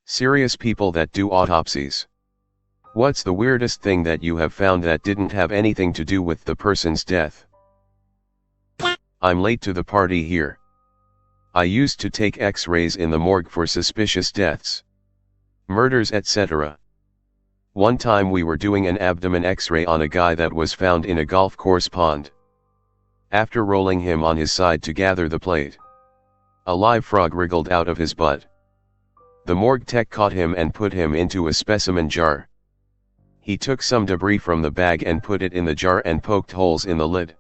Serious people that do autopsies. What's the weirdest thing that you have found that didn't have anything to do with the person's death? I'm late to the party here. I used to take X-rays in the morgue for suspicious deaths, murders, etc. One time we were doing an abdomen X-ray on a guy that was found in a golf course pond. After rolling him on his side to gather the plate, a live frog wriggled out of his butt. The morgue tech caught him and put him into a specimen jar. He took some debris from the bag and put it in the jar and poked holes in the lid.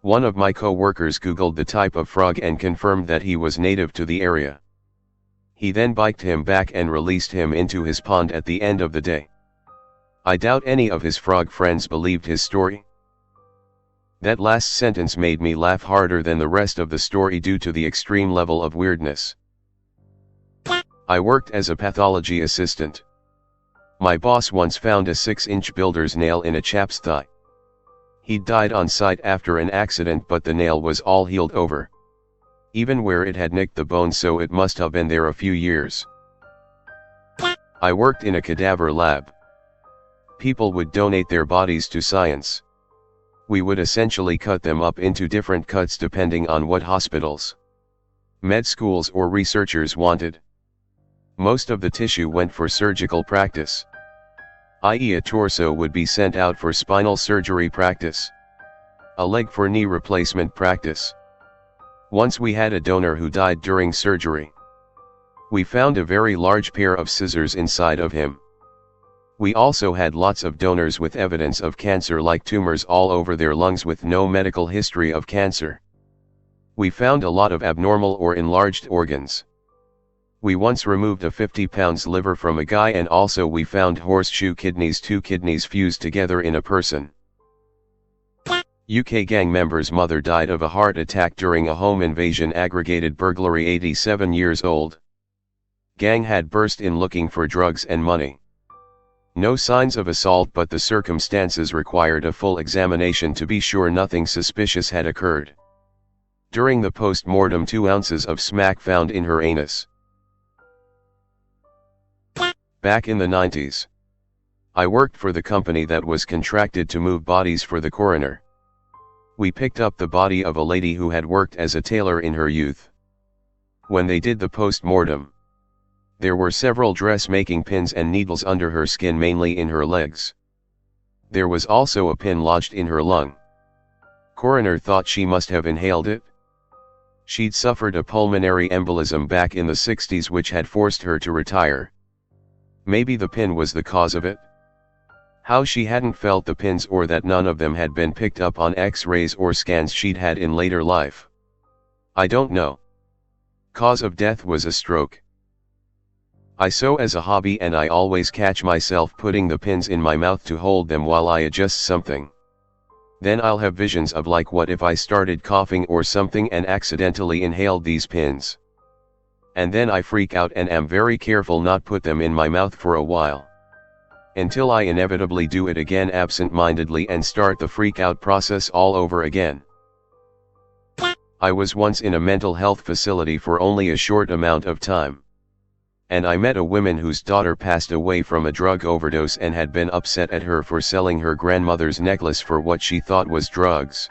One of my co-workers googled the type of frog and confirmed that he was native to the area. He then biked him back and released him into his pond at the end of the day. I doubt any of his frog friends believed his story. That last sentence made me laugh harder than the rest of the story due to the extreme level of weirdness. I worked as a pathology assistant. My boss once found a 6-inch builder's nail in a chap's thigh. He'd died on site after an accident, but the nail was all healed over, even where it had nicked the bone, so it must have been there a few years. I worked in a cadaver lab. People would donate their bodies to science. We would essentially cut them up into different cuts depending on what hospitals, med schools or researchers wanted. Most of the tissue went for surgical practice, i.e. a torso would be sent out for spinal surgery practice, a leg for knee replacement practice. Once we had a donor who died during surgery. We found a very large pair of scissors inside of him. We also had lots of donors with evidence of cancer-like tumors all over their lungs with no medical history of cancer. We found a lot of abnormal or enlarged organs. We once removed a 50-pound liver from a guy, and also we found horseshoe kidneys, 2 kidneys fused together in a person. UK gang member's mother died of a heart attack during a home invasion aggregated burglary, 87 years old. Gang had burst in looking for drugs and money. No signs of assault, but the circumstances required a full examination to be sure nothing suspicious had occurred. During the post-mortem, 2 ounces of smack found in her anus. Back in the 90s, I worked for the company that was contracted to move bodies for the coroner. We picked up the body of a lady who had worked as a tailor in her youth. When they did the post-mortem, there were several dressmaking pins and needles under her skin, mainly in her legs. There was also a pin lodged in her lung. Coroner thought she must have inhaled it. She'd suffered a pulmonary embolism back in the 60s which had forced her to retire. Maybe the pin was the cause of it. How she hadn't felt the pins, or that none of them had been picked up on X-rays or scans she'd had in later life, I don't know. Cause of death was a stroke. I sew as a hobby and I always catch myself putting the pins in my mouth to hold them while I adjust something. Then I'll have visions of like, what if I started coughing or something and accidentally inhaled these pins? And then I freak out and am very careful not put them in my mouth for a while. Until I inevitably do it again absent-mindedly and start the freak out process all over again. I was once in a mental health facility for only a short amount of time. And I met a woman whose daughter passed away from a drug overdose and had been upset at her for selling her grandmother's necklace for what she thought was drugs.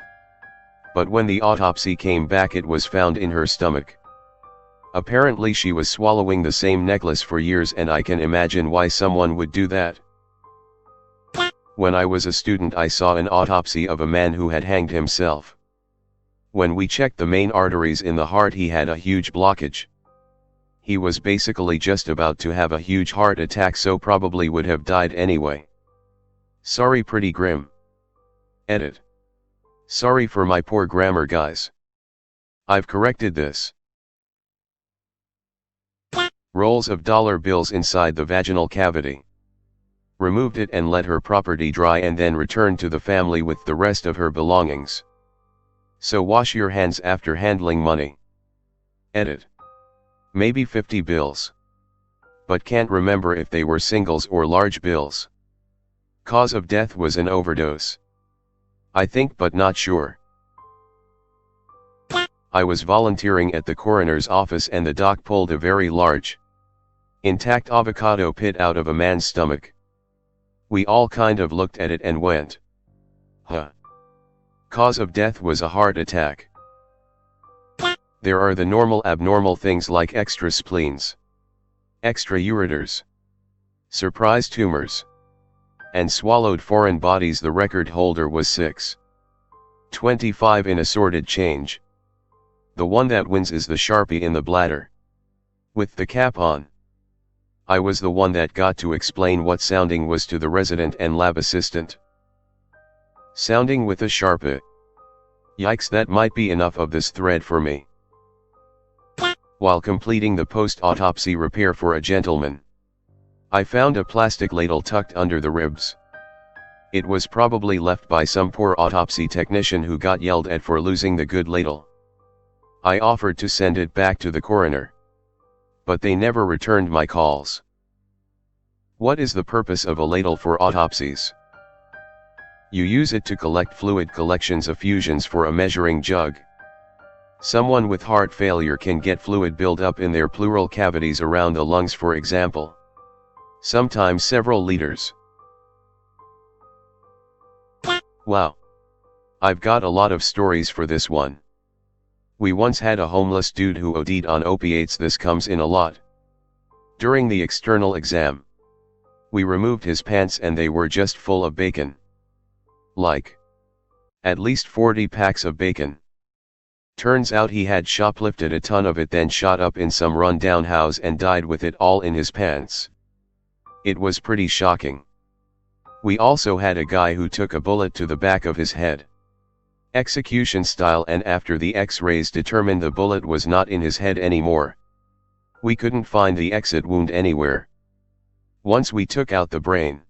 But when the autopsy came back, it was found in her stomach. Apparently she was swallowing the same necklace for years, and I can imagine why someone would do that. When I was a student, I saw an autopsy of a man who had hanged himself. When we checked the main arteries in the heart, he had a huge blockage. He was basically just about to have a huge heart attack, so probably would have died anyway. Sorry, pretty grim. Edit. Sorry for my poor grammar, guys. I've corrected this. Rolls of dollar bills inside the vaginal cavity. Removed it and let her property dry, and then returned to the family with the rest of her belongings. So wash your hands after handling money. Edit. Maybe 50 bills. But can't remember if they were singles or large bills. Cause of death was an overdose, I think, but not sure. I was volunteering at the coroner's office and the doc pulled a very large, intact avocado pit out of a man's stomach. We all kind of looked at it and went, huh. Cause of death was a heart attack. There are the normal abnormal things like extra spleens, extra ureters, surprise tumors, and swallowed foreign bodies. The record holder was 6.25 in assorted change. The one that wins is the Sharpie in the bladder, with the cap on. I was the one that got to explain what sounding was to the resident and lab assistant. Sounding with a Sharpie. Yikes, that might be enough of this thread for me. While completing the post-autopsy repair for a gentleman, I found a plastic ladle tucked under the ribs. It was probably left by some poor autopsy technician who got yelled at for losing the good ladle. I offered to send it back to the coroner, but they never returned my calls. What is the purpose of a ladle for autopsies? You use it to collect fluid collections, effusions for a measuring jug. Someone with heart failure can get fluid buildup in their pleural cavities around the lungs, for example. Sometimes several liters. Wow. I've got a lot of stories for this one. We once had a homeless dude who OD'd on opiates. This comes in a lot. During the external exam, we removed his pants and they were just full of bacon. Like, at least 40 packs of bacon. Turns out he had shoplifted a ton of it, then shot up in some run-down house and died with it all in his pants. It was pretty shocking. We also had a guy who took a bullet to the back of his head, execution style, and after the x-rays determined the bullet was not in his head anymore. We couldn't find the exit wound anywhere. Once we took out the brain,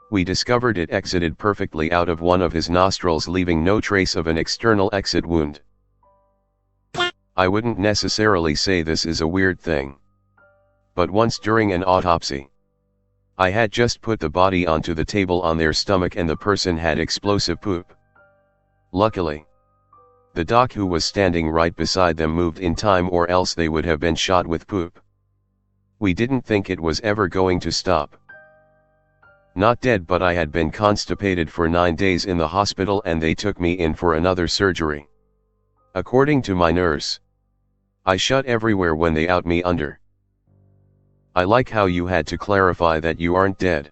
we discovered it exited perfectly out of one of his nostrils, leaving no trace of an external exit wound. I wouldn't necessarily say this is a weird thing, but once during an autopsy, I had just put the body onto the table on their stomach and the person had explosive poop. Luckily, the doc who was standing right beside them moved in time, or else they would have been shot with poop. We didn't think it was ever going to stop. Not dead, but I had been constipated for 9 days in the hospital and they took me in for another surgery. According to my nurse, I shut everywhere when they out me under. I like how you had to clarify that you aren't dead.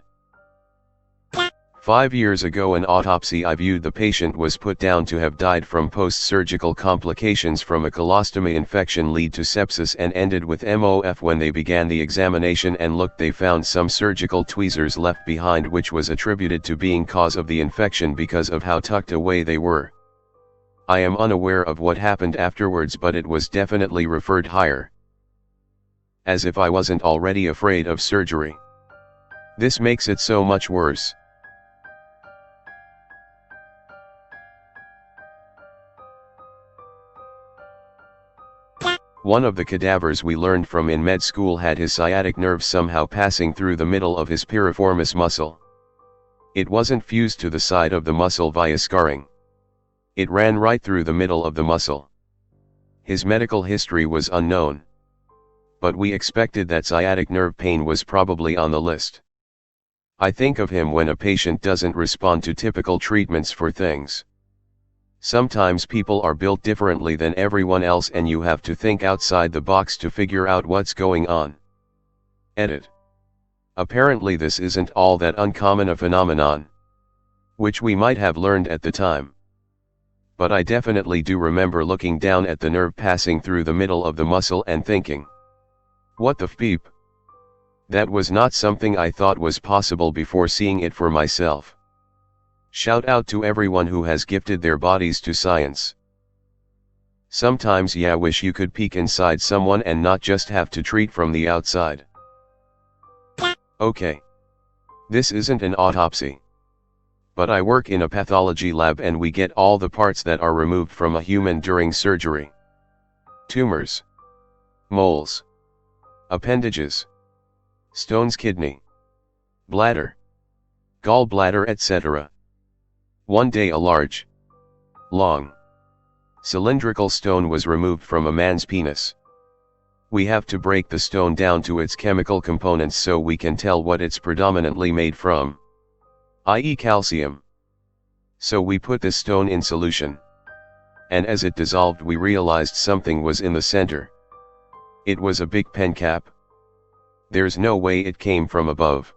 5 years ago, an autopsy I viewed, the patient was put down to have died from post-surgical complications from a colostomy infection lead to sepsis and ended with MOF. When they began the examination and looked, they found some surgical tweezers left behind, which was attributed to being cause of the infection because of how tucked away they were. I am unaware of what happened afterwards, but it was definitely referred higher. As if I wasn't already afraid of surgery. This makes it so much worse. One of the cadavers we learned from in med school had his sciatic nerve somehow passing through the middle of his piriformis muscle. It wasn't fused to the side of the muscle via scarring. It ran right through the middle of the muscle. His medical history was unknown, but we expected that sciatic nerve pain was probably on the list. I think of him when a patient doesn't respond to typical treatments for things. Sometimes people are built differently than everyone else and you have to think outside the box to figure out what's going on. Edit. Apparently this isn't all that uncommon a phenomenon, which we might have learned at the time. But I definitely do remember looking down at the nerve passing through the middle of the muscle and thinking, what the f***? That was not something I thought was possible before seeing it for myself. Shout out to everyone who has gifted their bodies to science. Sometimes wish you could peek inside someone and not just have to treat from the outside. Okay. This isn't an autopsy. But I work in a pathology lab and we get all the parts that are removed from a human during surgery. Tumors, moles, appendages, stones, kidney, bladder, gallbladder, etc. One day a large, long, Cylindrical stone was removed from a man's penis. We have to break the stone down to its chemical components so we can tell what it's predominantly made from, i.e. calcium. So we put this stone in solution. And as it dissolved we realized something was in the center. It was a big pen cap. There's no way it came from above.